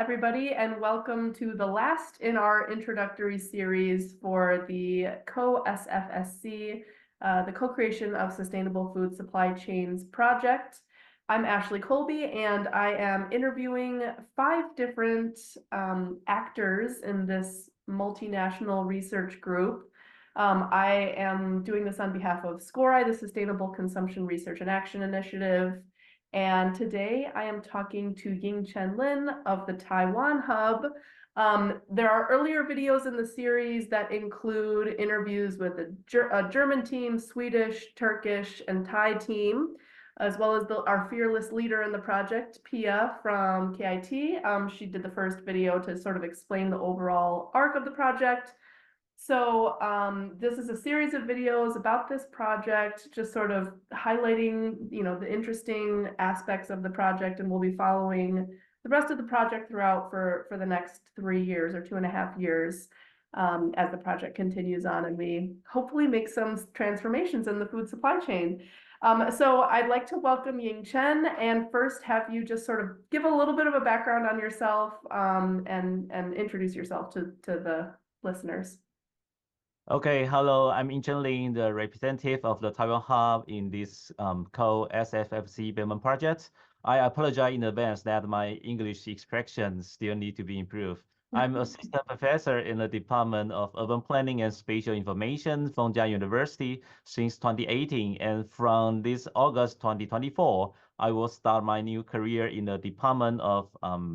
everybody, and welcome to the last in our introductory series for the Co-SFSC, the Co-Creation of Sustainable Food Supply Chains project. I'm Ashley Colby, and I am interviewing 5 different actors in this multinational research group. I am doing this on behalf of SCORI, the Sustainable Consumption Research and Action Initiative. And today I am talking to Ying-Chen Lin of the Taiwan Hub. There are earlier videos in the series that include interviews with a German team, Swedish, Turkish, and Thai team, as well as our fearless leader in the project, Pia from KIT. She did the first video to sort of explain the overall arc of the project. So this is a series of videos about this project, just sort of highlighting, the interesting aspects of the project, and we'll be following the rest of the project throughout for the next 3 years or 2.5 years as the project continues on and we hopefully make some transformations in the food supply chain. So I'd like to welcome Ying-Chen and first have you just sort of give a little bit of a background on yourself and introduce yourself to the listeners. Okay, hello, I'm Ying-Chen Lin, the representative of the Taiwan Hub in this Co-SFFC development project. I apologize in advance that my English expressions still need to be improved. I'm assistant professor in the Department of Urban Planning and Spatial Information from Jia University since 2018, and from this August 2024, I will start my new career in the Department of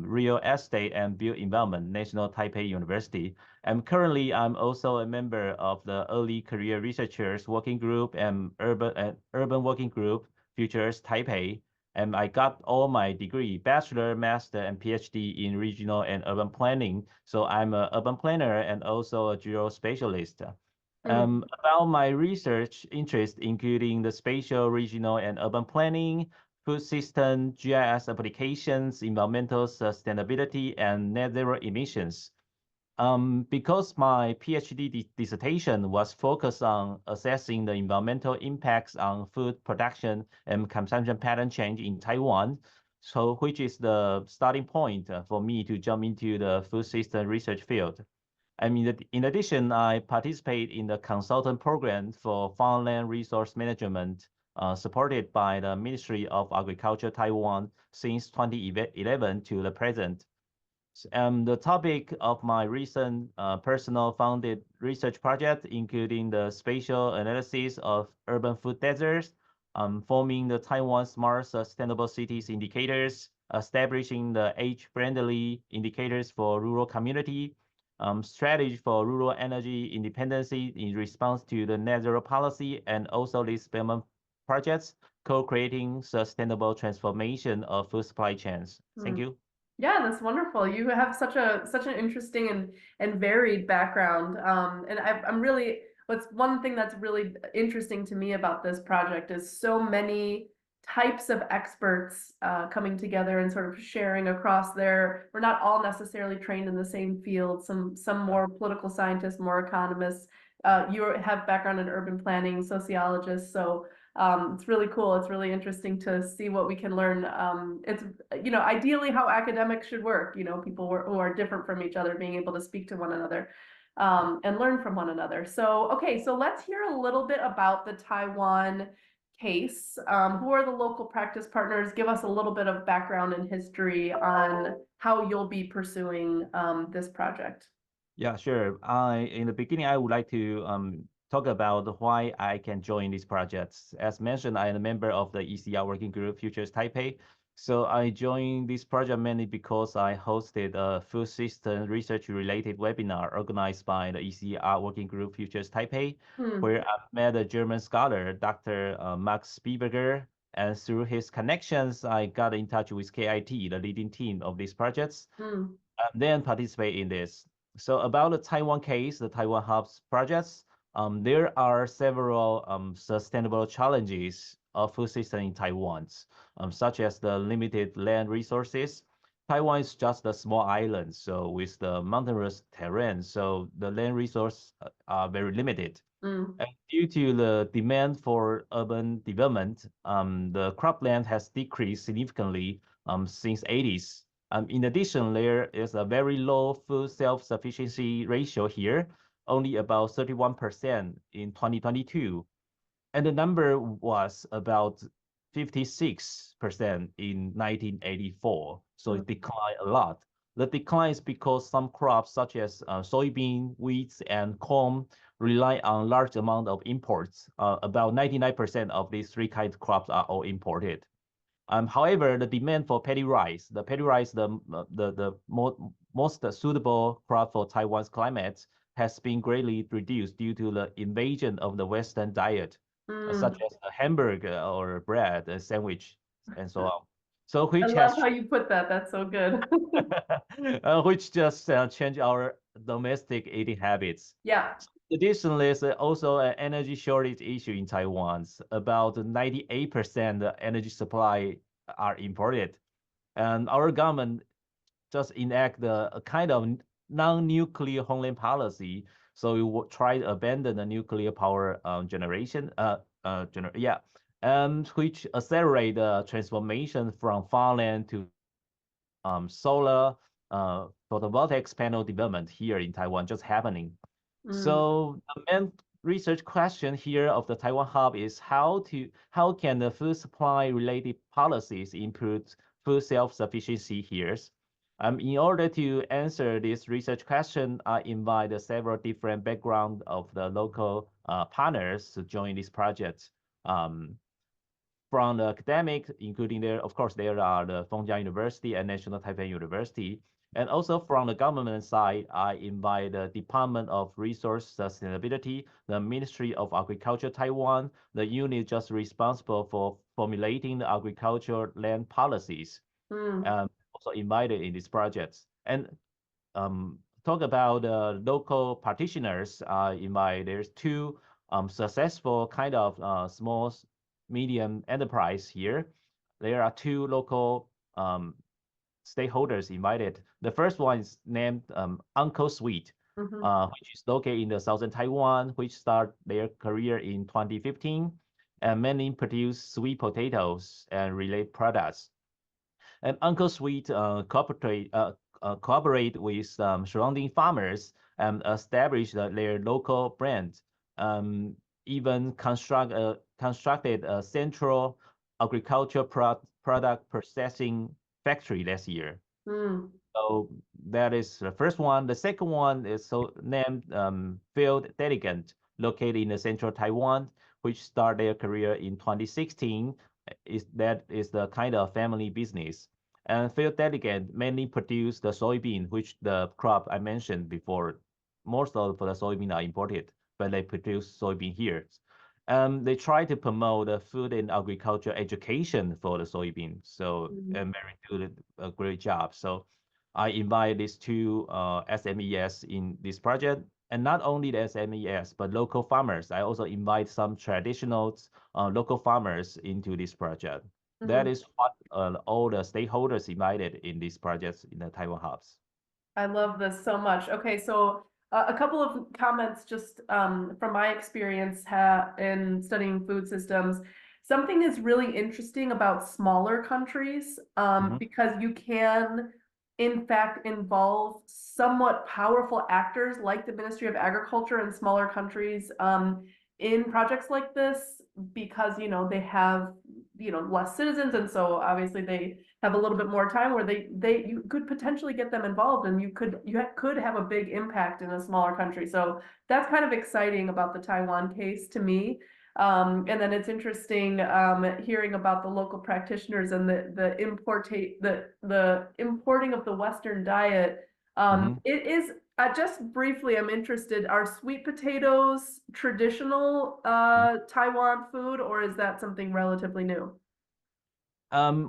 Real Estate and Built Environment, National Taipei University. And currently, I'm also a member of the Early Career Researchers Working Group and Urban Working Group, Futures Taipei. And I got all my degree, bachelor, master, and PhD in regional and urban planning. So I'm an urban planner and also a geospatialist. About my research interest, including the spatial, regional, and urban planning, food system, GIS applications, environmental sustainability, and net zero emissions. Because my PhD dissertation was focused on assessing the environmental impacts on food production and consumption pattern change in Taiwan, so which is the starting point for me to jump into the food system research field. In addition, I participate in the consultant program for farmland resource management supported by the Ministry of Agriculture Taiwan since 2011 to the present. The topic of my recent personal funded research project, including the spatial analysis of urban food deserts, forming the Taiwan Smart Sustainable Cities indicators, establishing the age-friendly indicators for rural community, strategy for rural energy independence in response to the net zero policy, and also these development projects co-creating sustainable transformation of food supply chains. Thank you. Yeah, that's wonderful. You have such an interesting and varied background. And I'm really, one thing that's really interesting to me about this project is so many types of experts coming together and sort of sharing across we're not all necessarily trained in the same field. Some more political scientists, more economists. You have background in urban planning, sociologists, so it's really cool. It's really interesting to see what we can learn. It's, ideally how academics should work, people who are different from each other, being able to speak to one another and learn from one another. So, okay, so let's hear a little bit about the Taiwan case. Who are the local practice partners? Give us a little bit of background and history on how you'll be pursuing this project. Yeah, sure. In the beginning, I would like to talk about why I can join these projects. As mentioned, I am a member of the ECR working group Futures Taipei. So I joined this project mainly because I hosted a food system research related webinar organized by the ECR working group Futures Taipei, where I met a German scholar, Dr. Max Spielberger. And through his connections, I got in touch with KIT, the leading team of these projects, and then participate in this. So about the Taiwan case, the Taiwan Hub's projects, there are several sustainable challenges of food system in Taiwan, such as the limited land resources. Taiwan is just a small island, so with the mountainous terrain, so the land resources are very limited. And due to the demand for urban development, the cropland has decreased significantly since 80s. In addition, there is a very low food self-sufficiency ratio here, only about 31% in 2022. And the number was about 56% in 1984. So it declined a lot. The decline is because some crops such as soybean, wheat, and corn rely on large amount of imports. About 99% of these three kinds of crops are all imported. However, the demand for paddy rice, the most suitable crop for Taiwan's climate, has been greatly reduced due to the invasion of the Western diet, such as a hamburger or bread, a sandwich, and so on. So I which love has how you put that. That's so good. which just changed our domestic eating habits. Yeah. Additionally, there's also an energy shortage issue in Taiwan. About 98% energy supply are imported. And our government just enact a kind of non-nuclear homeland policy. So we will try to abandon the nuclear power generation, and which accelerate the transformation from farmland to solar photovoltaics panel development here in Taiwan just happening. So the main research question here of the Taiwan Hub is how can the food supply related policies improve food self-sufficiency here? In order to answer this research question, I invite several different background of the local partners to join this project. From the academic, including of course, there are the Fengjiang University and National Taipei University. And also from the government side, I invite the Department of Resource Sustainability, the Ministry of Agriculture Taiwan, the unit just responsible for formulating the agricultural land policies, also invited in this project. And talk about local practitioners, there's two successful kind of small medium enterprise here. There are two local stakeholders invited. The first one is named Uncle Sweet, which is located in the southern Taiwan, which start their career in 2015 and mainly produce sweet potatoes and related products. And Uncle Sweet cooperate with surrounding farmers and establish their local brand. Even constructed a central agriculture product processing factory last year. So that is the first one. The second one is named Field Delegate, located in the central Taiwan, which started their career in 2016. That is the kind of family business. And Field Delegate mainly produce the soybean, which the crop I mentioned before. Most of the soybean are imported, but they produce soybean here. They try to promote the food and agriculture education for the soybean. So and very good, a great job. So I invite these two SMEs in this project, and not only the SMEs, but local farmers. I also invite some traditional local farmers into this project. That is what all the stakeholders invited in these projects in the Taiwan Hubs. I love this so much. Okay, so a couple of comments just from my experience in studying food systems. Something is really interesting about smaller countries because you can, in fact, involve somewhat powerful actors like the Ministry of Agriculture in smaller countries in projects like this because, they have, less citizens. And so obviously they have a little bit more time where you could potentially get them involved and you could have a big impact in a smaller country. So that's kind of exciting about the Taiwan case to me. And then it's interesting hearing about the local practitioners and the importing of the Western diet. It is just briefly, I'm interested, are sweet potatoes traditional Taiwan food, or is that something relatively new?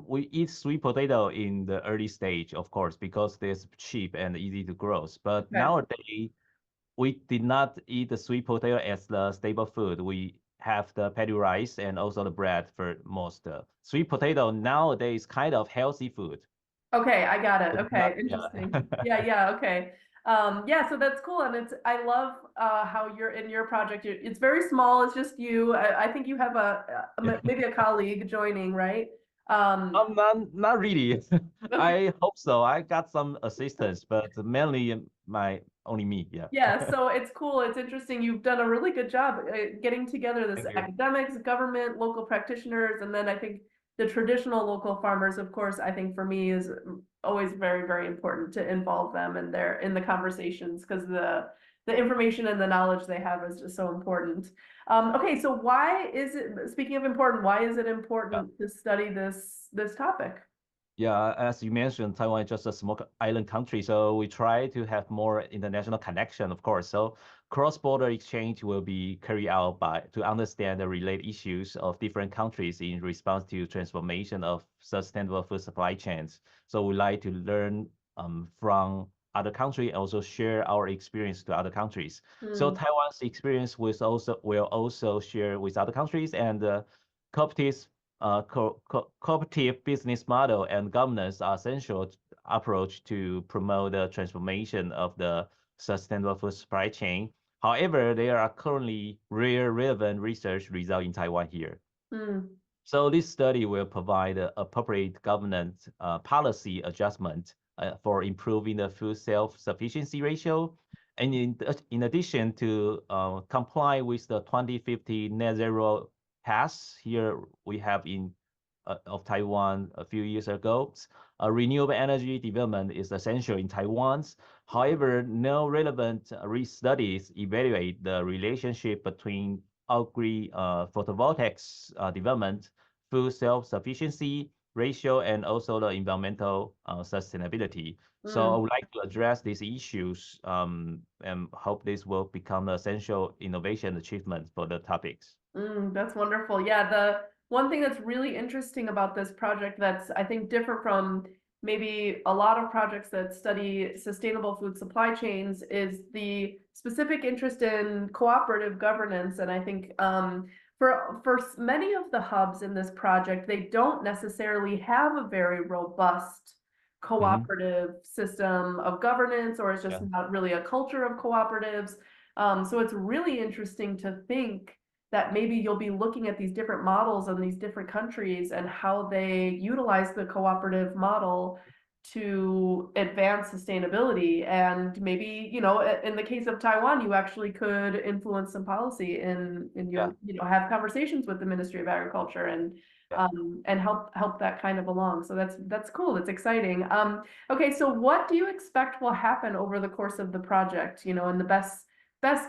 We eat sweet potato in the early stage, of course, because it's cheap and easy to grow. But nowadays, we did not eat the sweet potato as the staple food. We have the paddy rice and also the bread for most. Sweet potato nowadays kind of healthy food. Okay, I got it. Okay, interesting. Yeah, okay. Yeah, so that's cool, and I love how you're in your project. It's very small. It's just you. I think you have maybe a colleague joining, right? Not really. I hope so. I got some assistance, but mainly only me. Yeah. Yeah, so it's cool. It's interesting. You've done a really good job getting together this Thank you. academics, government, local practitioners, and then I think the traditional local farmers, of course, I think for me is always very, very important to involve them in the conversations because the information and the knowledge they have is just so important. Okay, so why is it, speaking of important, why is it Yeah. important to study this topic? Yeah, as you mentioned, Taiwan is just a small island country, so we try to have more international connection, of course. So cross-border exchange will be carried out to understand the related issues of different countries in response to transformation of sustainable food supply chains. So we like to learn from other countries, also share our experience to other countries. So Hmm. Taiwan's experience will also share with other countries, and cooperatives cooperative business model and governance are essential approach to promote the transformation of the sustainable food supply chain. However, there are currently rare relevant research results in Taiwan here. Hmm. So this study will provide appropriate governance policy adjustment for improving the food self-sufficiency ratio. And in addition to comply with the 2050 net zero pass, here we have in of Taiwan a few years ago, renewable energy development is essential in Taiwan's. However, no relevant studies evaluate the relationship between agri-photovoltaics development, food self-sufficiency ratio, and also the environmental sustainability. So I would like to address these issues and hope this will become an essential innovation achievement for the topics. That's wonderful. Yeah, the one thing that's really interesting about this project that's I think different from maybe a lot of projects that study sustainable food supply chains is the specific interest in cooperative governance. And I think for many of the hubs in this project, they don't necessarily have a very robust Mhm. cooperative system of governance, or it's just Yeah. not really a culture of cooperatives. So it's really interesting to think that maybe you'll be looking at these different models in these different countries and how they utilize the cooperative model to advance sustainability. And maybe, in the case of Taiwan, you actually could influence some policy in Yeah. your, have conversations with the Ministry of Agriculture Yeah. and help that kind of along. So that's cool. It's exciting. Okay, so what do you expect will happen over the course of the project? In the best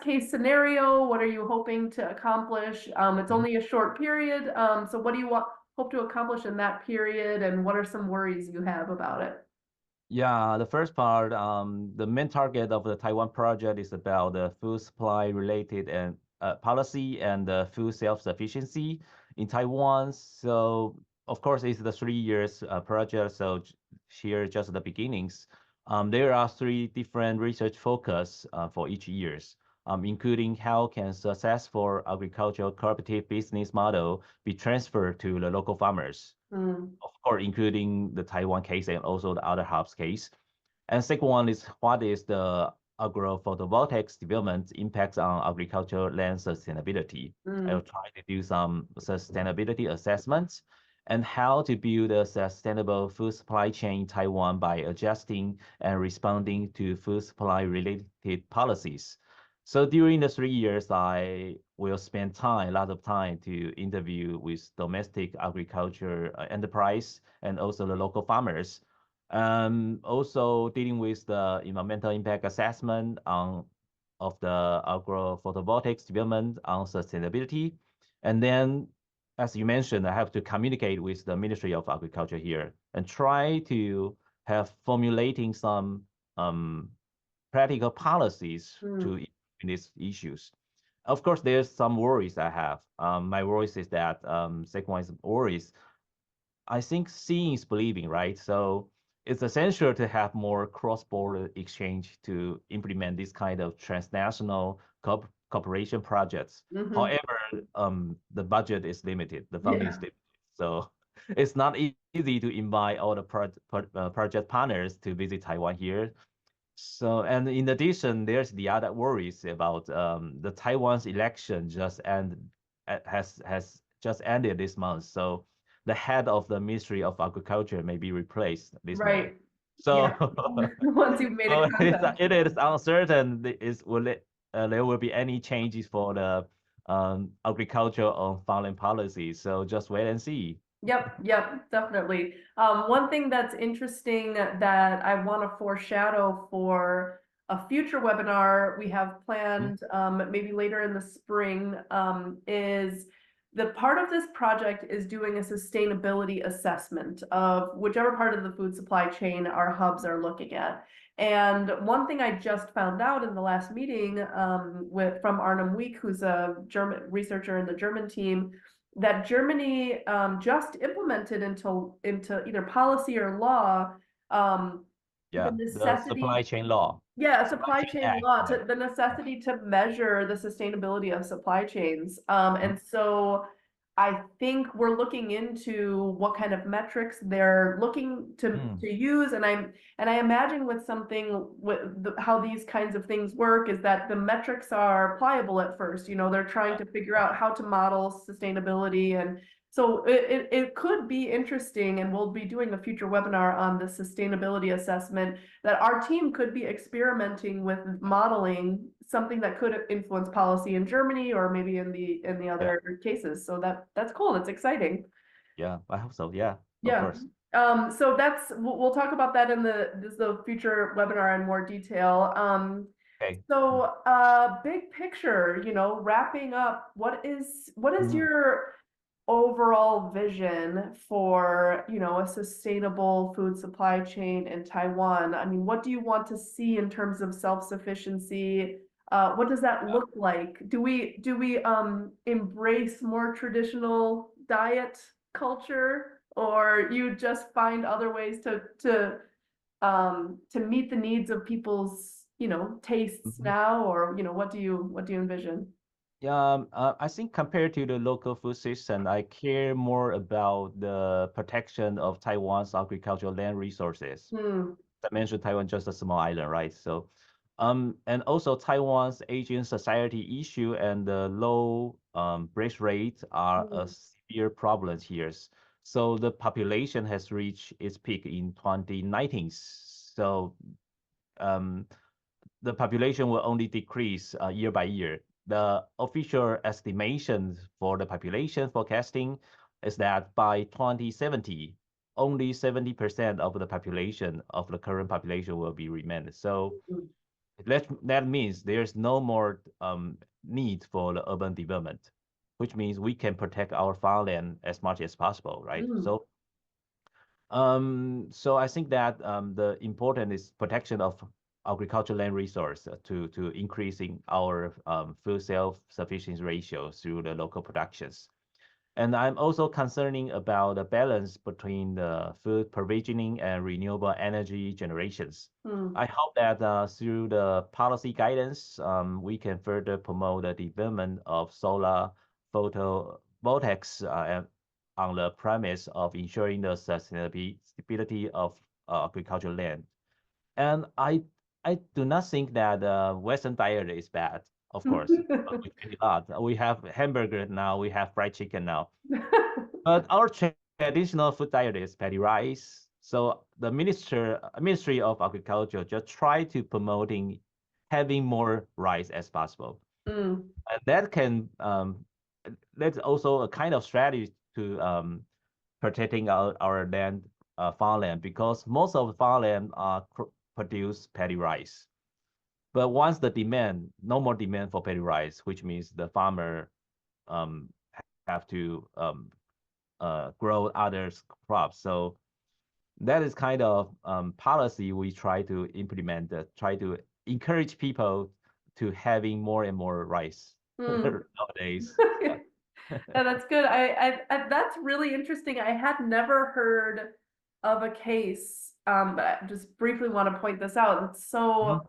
case scenario, what are you hoping to accomplish? It's Mhm. only a short period. So what do you hope to accomplish in that period, and what are some worries you have about it? Yeah, the first part, the main target of the Taiwan project is about the food supply related and policy and food self-sufficiency in Taiwan. So of course, it's the 3 years project. So here just the beginnings. There are three different research focus for each years, including how can successful agricultural cooperative business model be transferred to the local farmers, Mm, of course, including the Taiwan case and also the other hubs case. And second one is what is the agro-photovoltaics development impacts on agricultural land sustainability. I will mm, try to do some sustainability assessments and how to build a sustainable food supply chain in Taiwan by adjusting and responding to food supply related policies. So during the 3 years, I will spend a lot of time to interview with domestic agriculture enterprise and also the local farmers. Also dealing with the environmental impact assessment of the agro-photovoltaics development on sustainability. And then, as you mentioned, I have to communicate with the Ministry of Agriculture here and try to have formulating some um, practical policies to mm, in these issues. Of course, there's some worries I have. My worries is that second one is worries. I think seeing is believing, right? So it's essential to have more cross-border exchange to implement this kind of transnational cooperation projects. mhm. However, the budget is limited, the funding is Yeah. limited. So it's not easy to invite all the project partners to visit Taiwan here. So, and in addition, there's the other worries about the Taiwan's election just has just ended this month. So the head of the Ministry of Agriculture may be replaced this May. Right. So Yeah. Once you've made so a contact. it is uncertain there will be any changes for the agriculture on farmland policy. So just wait and see. Yep, definitely. One thing that's interesting that I want to foreshadow for a future webinar we have planned, maybe later in the spring, is the part of this project is doing a sustainability assessment of whichever part of the food supply chain our hubs are looking at. And one thing I just found out in the last meeting from Arnhem Week, who's a German researcher in the German team, that Germany just implemented into either policy or law Yeah, the the supply necessity, chain law. yeah, supply chain Act, law, yeah. the necessity to measure the sustainability of supply chains. And so I think we're looking into what kind of metrics they're looking to use, and I imagine with something with how these kinds of things work is that the metrics are pliable at first. You know, they're trying to figure out how to model sustainability, and so it could be interesting, and we'll be doing a future webinar on the sustainability assessment, that our team could be experimenting with modeling something that could influence policy in Germany or maybe in the other cases. So that's cool. That's exciting. Yeah, I hope so. Yeah, of Yeah. course. So we'll talk about that in the future webinar in more detail. Okay. So big picture, you know, wrapping up, what is your overall vision for, you know, a sustainable food supply chain in Taiwan? I mean, what do you want to see in terms of self-sufficiency? What does that look like? Do we embrace more traditional diet culture, or you just find other ways to meet the needs of people's, you know, tastes now, or, you know, what do you envision? I think compared to the local food system, I care more about the protection of Taiwan's agricultural land resources. I mentioned Taiwan just a small island, right? So, and also Taiwan's aging society issue and the low birth rate are a severe problem here. So the population has reached its peak in 2019. So, the population will only decrease year by year. The official estimation for the population forecasting is that by 2070, only 70% of the population of the current population will be remain. So that means there's no more need for the urban development, which means we can protect our farmland as much as possible, right? So I think that the important is protection of agricultural land resource to increasing our food self-sufficiency ratio through the local productions. And I'm also concerning about the balance between the food provisioning and renewable energy generations. I hope that through the policy guidance, we can further promote the development of solar photovoltaics on the premise of ensuring the sustainability of agricultural land. And I do not think that Western diet is bad. Of course, we eat a lot. We have hamburger now. We have fried chicken now. But our traditional food diet is paddy rice. So the Ministry of Agriculture just try to promoting having more rice as possible. And that can that's also a kind of strategy to protecting our land, farmland, because most of the farmland produce paddy rice. But once the demand, no more demand for paddy rice, which means the farmer have to grow other crops. So that is kind of policy we try to implement, try to encourage people to having more and more rice nowadays. Yeah, that's good. I that's really interesting. I had never heard of a case, but I just briefly want to point this out. So,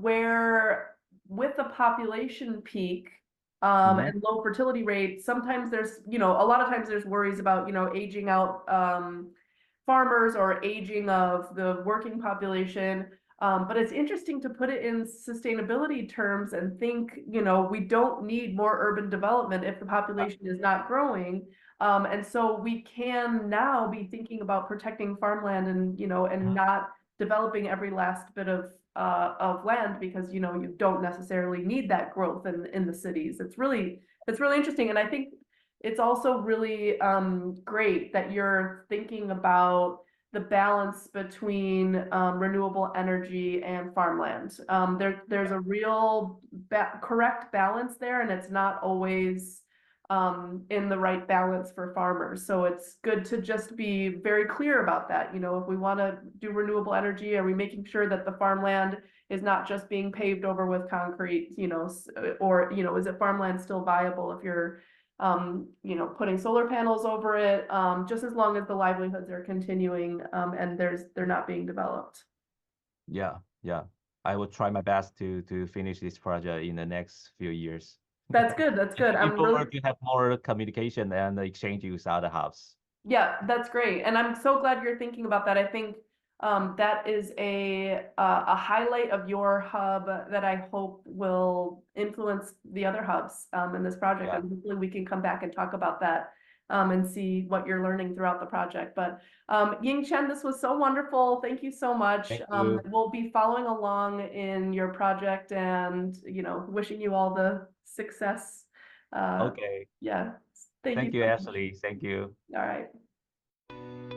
where with the population peak, and low fertility rate, sometimes there's, you know, a lot of times there's worries about, you know, aging out, farmers or aging of the working population. But it's interesting to put it in sustainability terms and think, we don't need more urban development if the population is not growing. And so we can now be thinking about protecting farmland and not developing every last bit of land because, you don't necessarily need that growth in the cities. It's really interesting. And I think it's also really great that you're thinking about the balance between renewable energy and farmland. There's a real correct balance there, and it's not always in the right balance for farmers. So it's good to just be very clear about that. If we want to do renewable energy, are we making sure that the farmland is not just being paved over with concrete, or, is it farmland still viable if you're putting solar panels over it, just as long as the livelihoods are continuing, and they're not being developed. Yeah, yeah. I will try my best to finish this project in the next few years. That's good. That's good. Looking I'm forward really, to have more communication and exchange with other hubs. yeah, that's great. And I'm so glad you're thinking about that. I think that is a highlight of your hub that I hope will influence the other hubs in this project. Yeah. And hopefully we can come back and talk about that and see what you're learning throughout the project. But Ying-Chen, this was so wonderful. Thank you so much. Thank you. We'll be following along in your project and, wishing you all the success. Okay. Yeah. Thank you Thank you, so much. Ashley. Thank you. All right.